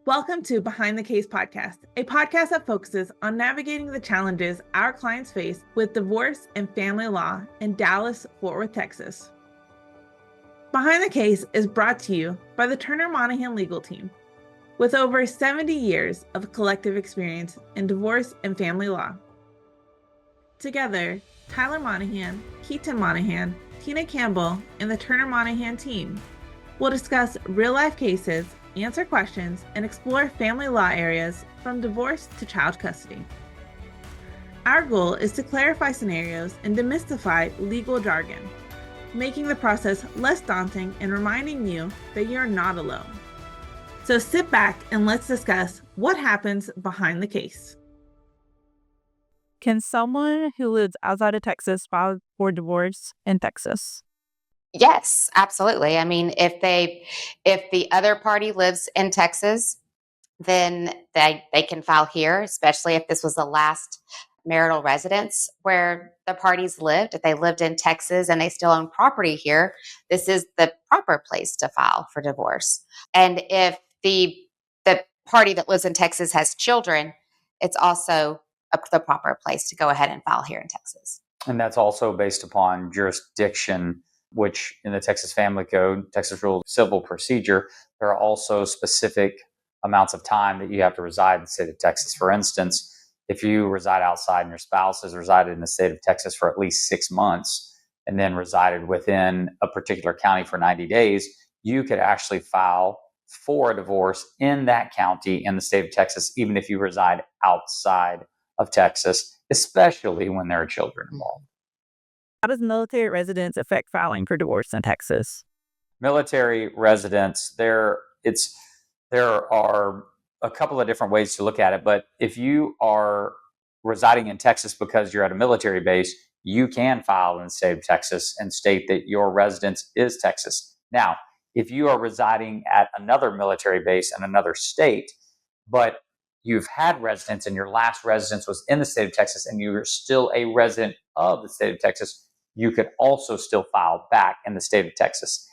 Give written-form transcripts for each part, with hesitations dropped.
Welcome to Behind the Case podcast, a podcast that focuses on navigating the challenges our clients face with divorce and family law in Dallas, Fort Worth, Texas. Behind the Case is brought to you by the Turner Monahan legal team. With over 70 years of collective experience in divorce and family law. Together, Tyler Monahan, Keaton Monahan, Tina Campbell, and the Turner Monahan team will discuss real-life cases, answer questions, and explore family law areas from divorce to child custody. Our goal is to clarify scenarios and demystify legal jargon, making the process less daunting and reminding you that you're not alone. So sit back and let's discuss what happens behind the case. Can someone who lives outside of Texas file for divorce in Texas? Yes, absolutely. I mean, if the other party lives in Texas, then they can file here, especially if this was the last marital residence where the parties lived. If they lived in Texas and they still own property here, this is the proper place to file for divorce. And if the party that lives in Texas has children, it's also the proper place to go ahead and file here in Texas. And that's also based upon jurisdiction, which in the Texas Family Code, Texas Rules of Civil Procedure, there are also specific amounts of time that you have to reside in the state of Texas. For instance, if you reside outside and your spouse has resided in the state of Texas for at least 6 months and then resided within a particular county for 90 days, you could actually file for a divorce in that county in the state of Texas, even if you reside outside of Texas, especially when there are children involved. How does military residence affect filing for divorce in Texas? Military residence, there are a couple of different ways to look at it, but if you are residing in Texas because you're at a military base, you can file in the state of Texas and state that your residence is Texas. Now, if you are residing at another military base in another state, but you've had residence and your last residence was in the state of Texas and you're still a resident of the state of Texas, you could also still file back in the state of Texas.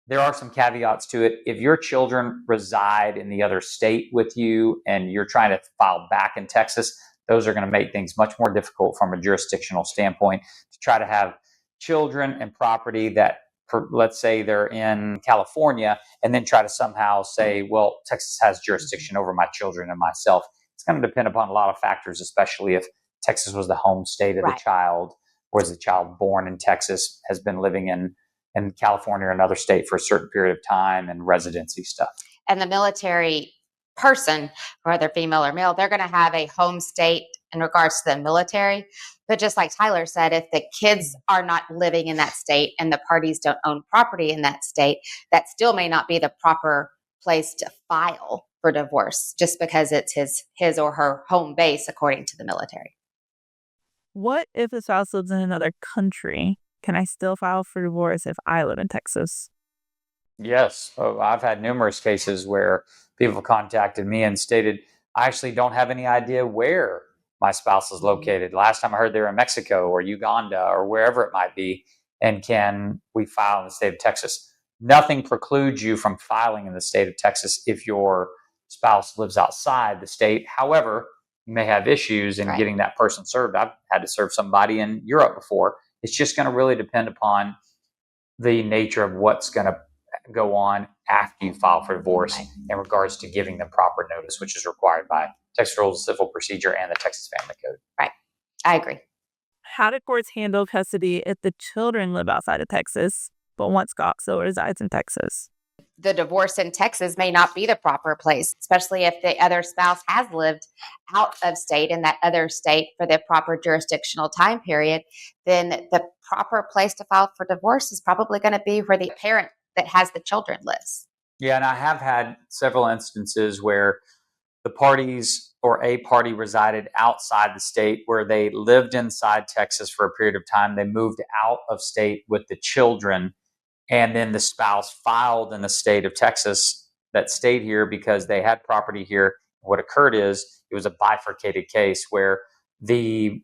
There are some caveats to it. If your children reside in the other state with you and you're trying to file back in Texas, those are going to make things much more difficult from a jurisdictional standpoint to try to have children and property that, let's say they're in California, and then try to somehow say, well, Texas has jurisdiction over my children and myself. It's going to depend upon a lot of factors, especially if Texas was the home state of the child, or is the child born in Texas, has been living in California or another state for a certain period of time, and residency stuff. And the military person, whether female or male, they're going to have a home state in regards to the military. But just like Tyler said, if the kids are not living in that state and the parties don't own property in that state, that still may not be the proper place to file for divorce just because it's his or her home base according to the military. What if the spouse lives in another country? Can I still file for divorce if I live in Texas? Yes. I've had numerous cases where people have contacted me and stated, I actually don't have any idea where my spouse is located. Last time I heard they were in Mexico or Uganda or wherever it might be. And can we file in the state of Texas? Nothing precludes you from filing in the state of Texas if your spouse lives outside the state. However, you may have issues in getting that person served. I've had to serve somebody in Europe before. It's just going to really depend upon the nature of what's going to go on after you file for divorce in regards to giving them proper notice, which is required by Texas Rules of Civil Procedure and the Texas Family Code. Right. I agree. How do courts handle custody if the children live outside of Texas, but one spouse still resides in Texas? The divorce in Texas may not be the proper place, especially if the other spouse has lived out of state in that other state for the proper jurisdictional time period. Then the proper place to file for divorce is probably going to be where the parent that has the children lives. Yeah, and I have had several instances where the parties or a party resided outside the state where they lived inside Texas for a period of time. They moved out of state with the children, and then the spouse filed in the state of Texas that stayed here because they had property here. What occurred is it was a bifurcated case where the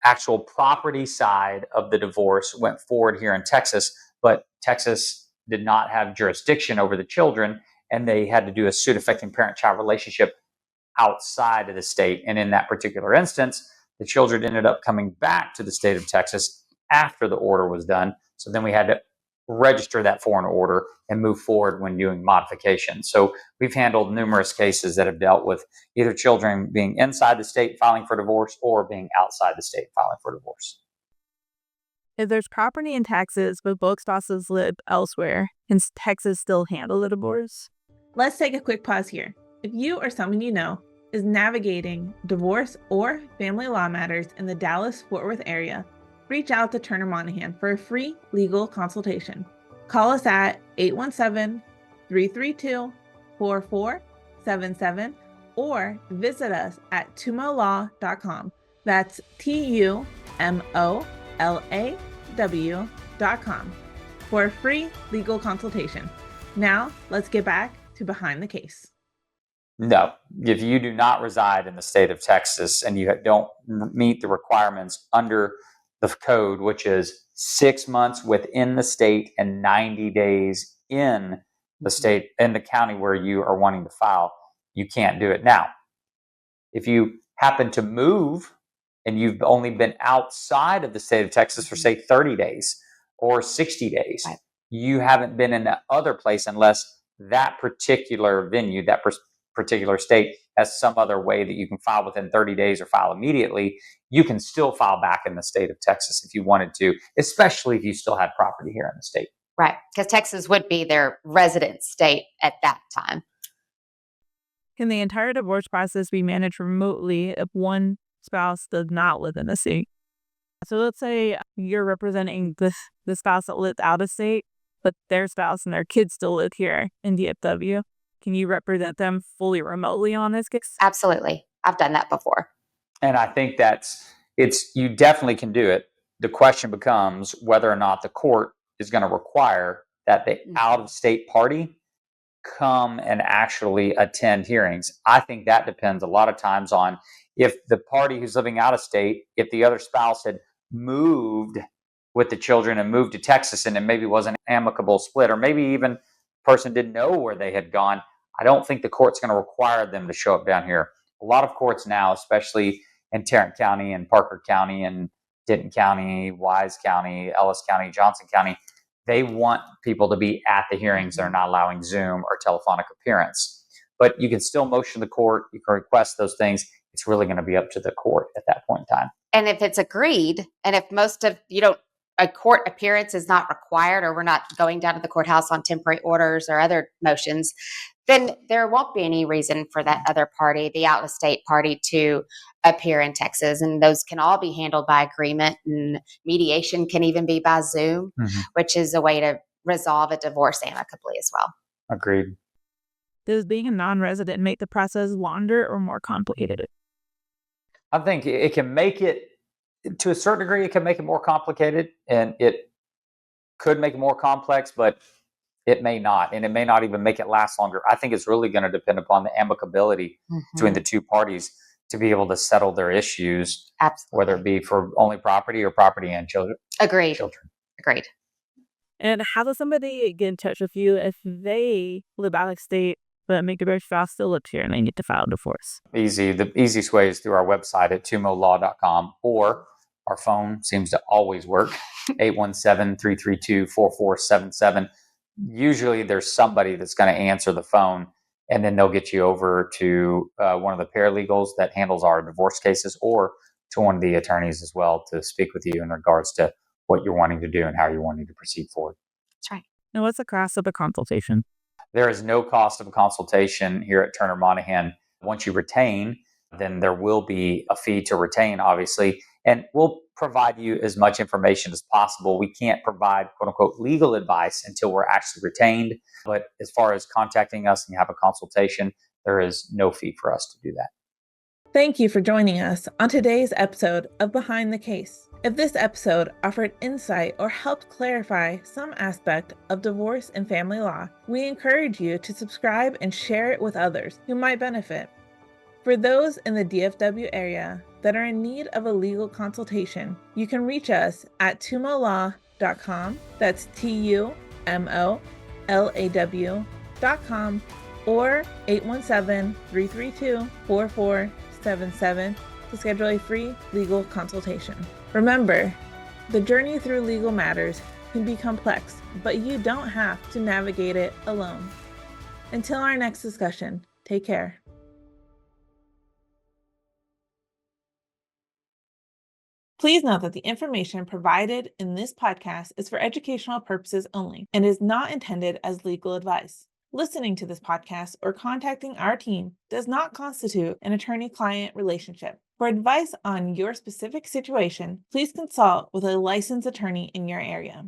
actual property side of the divorce went forward here in Texas, but Texas did not have jurisdiction over the children. and they had to do a suit affecting parent-child relationship outside of the state. And in that particular instance, the children ended up coming back to the state of Texas after the order was done. So then we had to register that foreign order and move forward when doing modifications. So we've handled numerous cases that have dealt with either children being inside the state filing for divorce or being outside the state filing for divorce. If there's property in Texas, but both spouses live elsewhere, can Texas still handle the divorce? Let's take a quick pause here. If you or someone you know is navigating divorce or family law matters in the Dallas-Fort Worth area, reach out to Turner Monahan for a free legal consultation. Call us at 817-332-4477 or visit us at tumolaw.com. That's TUMOLAW.com for a free legal consultation. Now, let's get back to Behind the Case. No, if you do not reside in the state of Texas and you don't meet the requirements under the code, which is 6 months within the state and 90 days in the state, in the county where you are wanting to file, you can't do it. Now, if you happen to move and you've only been outside of the state of Texas for, say, 30 days or 60 days, Right. You haven't been in the other place unless that particular venue, that particular state has some other way that you can file within 30 days or file immediately. You can still file back in the state of Texas if you wanted to, especially if you still had property here in the state. Right. Because Texas would be their resident state at that time. Can the entire divorce process be managed remotely if one spouse does not live in the state? So let's say you're representing the spouse that lives out of state, but their spouse and their kids still live here in DFW. Can you represent them fully remotely on this case? Absolutely. I've done that before. And I think you definitely can do it. The question becomes whether or not the court is going to require that the out-of-state party come and actually attend hearings. I think that depends a lot of times on if the party who's living out of state, if the other spouse had moved with the children and moved to Texas and it maybe was an amicable split, or maybe even the person didn't know where they had gone, I don't think the court's going to require them to show up down here. A lot of courts now, especially in Tarrant County and Parker County and Denton County, Wise County, Ellis County, Johnson County, they want people to be at the hearings. They're not allowing Zoom or telephonic appearance. But you can still motion the court. You can request those things. It's really going to be up to the court at that point in time. And if it's agreed, and if a court appearance is not required, or we're not going down to the courthouse on temporary orders or other motions, then there won't be any reason for that other party, the out-of-state party, to appear in Texas. And those can all be handled by agreement, and mediation can even be by Zoom, which is a way to resolve a divorce amicably as well. Agreed. Does being a non-resident make the process longer or more complicated? I think it can make it, to a certain degree, it can make it more complicated, and it could make it more complex, but it may not, and it may not even make it last longer. I think it's really going to depend upon the amicability between the two parties to be able to settle their issues, Absolutely. whether it be for only property or property and children. Agreed. Children. Agreed. And how does somebody get in touch with you if they live out of state, but maybe their spouse still lives here and they need to file a divorce? Easy. The easiest way is through our website at tumolaw.com, or our phone seems to always work, 817-332-4477. Usually there's somebody that's going to answer the phone, and then they'll get you over to one of the paralegals that handles our divorce cases, or to one of the attorneys as well, to speak with you in regards to what you're wanting to do and how you're wanting to proceed forward. That's right. And what's the cost of a consultation? There is no cost of a consultation here at Turner Monahan. Once you retain, then there will be a fee to retain, obviously, and we'll provide you as much information as possible. We can't provide, quote unquote, legal advice until we're actually retained. But as far as contacting us and have a consultation, there is no fee for us to do that. Thank you for joining us on today's episode of Behind the Case. If this episode offered insight or helped clarify some aspect of divorce and family law, we encourage you to subscribe and share it with others who might benefit. For those in the DFW area that are in need of a legal consultation, you can reach us at tumolaw.com. That's TUMOLAW.com, or 817-332-4477 to schedule a free legal consultation. Remember, the journey through legal matters can be complex, but you don't have to navigate it alone. Until our next discussion, take care. Please note that the information provided in this podcast is for educational purposes only and is not intended as legal advice. Listening to this podcast or contacting our team does not constitute an attorney-client relationship. For advice on your specific situation, please consult with a licensed attorney in your area.